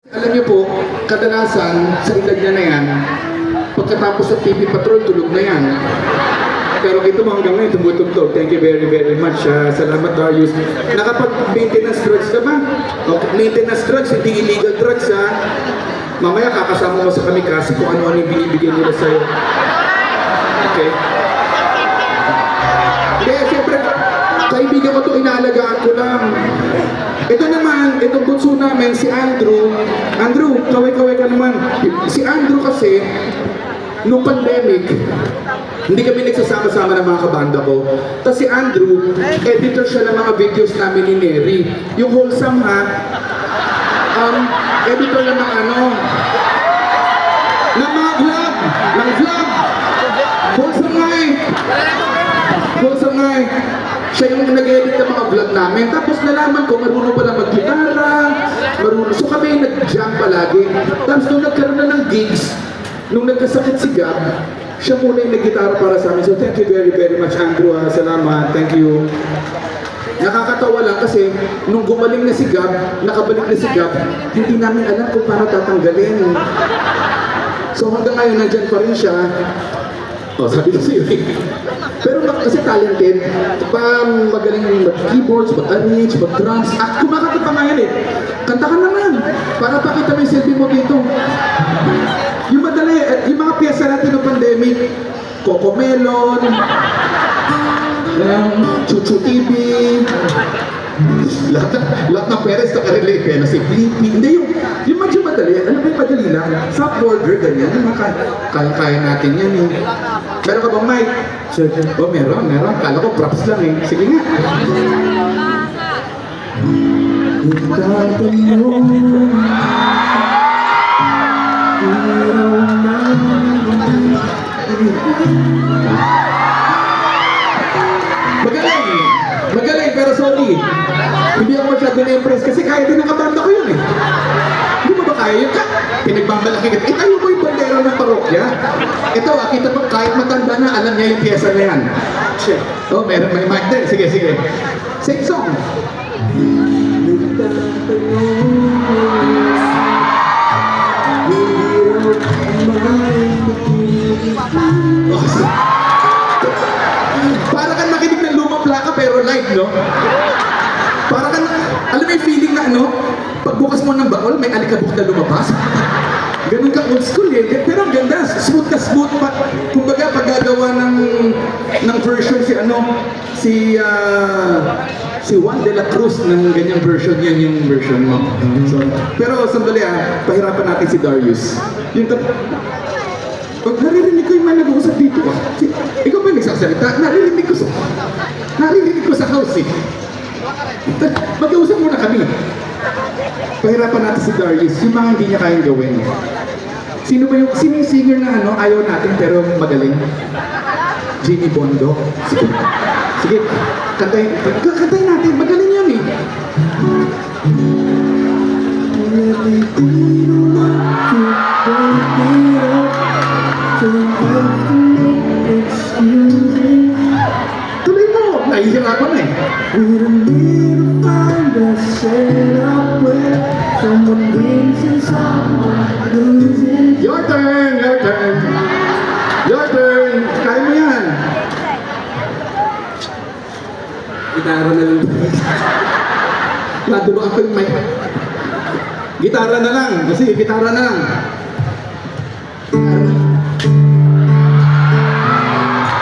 Alam niyo po, kadalasan sa edad niya na yan, pagkatapos ng TV Patrol, tulog na yan. Pero ito mo hanggang ngayon, tumutugtog. Thank you very, very much. Salamat, Darius. Nakapag-maintenance drugs ka ba? Okay. Maintenance drugs, hindi illegal drugs, ha? Mamaya kakasama mo sa kami kasi kung ano-ano yung binibigyan nila sa'yo. Okay? Kaya siyempre, kaibigan ko ito, inaalagaan ko lang. Ito naman, itong bunso namin, si Andrew. Andrew, kaway-kaway ka naman. Si Andrew kasi, nung pandemic, hindi kami nagsasama-sama ng mga kabanda ko. Tapos si Andrew, editor siya ng mga videos namin ni Neri. Yung wholesome ha, editor ng mga ng mga vlog. Ng vlog. Wholesome nga eh. Wholesome nga eh. Siya yung nag-edit ng mga vlog namin. Tapos nalaman ko, marunong pala mag-gitara, marunong. So kami nag-jam palagi. Tapos nung nagkaroon na ng gigs, nung nagkasakit si Gab, siya muna yung nag-gitara para sa amin. So thank you very, very much, Andrew. Salamat. Thank you. Nakakatawa lang kasi nung gumaling na si Gab, nakabalik na si Gab, hindi namin alam kung paano tatanggalin. So hanggang ngayon, nandyan pa rin siya. Oh, sabi ko sa'yo eh. Pero kasi talented, magaling mag-keyboards, mag-arrange, mag-drums. At kumakanta pa nga yan eh. Kanta ka naman. Para pakita mo yung selfie mo dito. Yung madali, yung mga piyesa natin ng pandemic, Coco Melon, Chuchu TV, lahat ng parents nakarelate kaya na si Blippi. Hindi yung medyo madali, ano ba yung madali lang? Soft border, ganyan. Kaya natin yan eh. Meron ka bang mic? Oh, meron. Kala ko props lang eh. Sige nga. Magaling, pero sorry. Hindi ako masyado na-impress kasi kaya din ang kabanda ko yun eh. Hindi mo ba kaya yun? Pinagmamalaki kita. Itayo mo yung bandera ng parokya. Ito, kita mo, kahit matanda na, alam niya yung pyesa na yan. Shit. Oh, may mic din. Sige. Sing song. Para kang nakinig ng lumang plaka pero live, no? Para kang, alam mo yung feeling na pagbukas mo ng baol, may alikabok na lumabas. Ganun ka old school eh. Pero ang ganda, smooth na smooth. Kumbaga, paggagawa ng version si Juan de la Cruz ng ganyang version, yan yung version mo. So, pero sandali pahirapan natin si Darius. Pag naririnig ko yung mga nag-uusap dito ikaw ba nagsasalita? Naririnig ko sa house eh. Mag-uusap muna kami. Pahirapan natin si Darius, yung mga hindi niya kayang gawin. Sino yung singer na ayaw natin pero magaling? Jimmy Bondo. Sige, kantayin natin, magaling yan eh. Tuloy mo, nahihirapan eh. Your turn. Kaya mo yan. Gitara na lang. Naduma ako yung mic. Gitara na lang.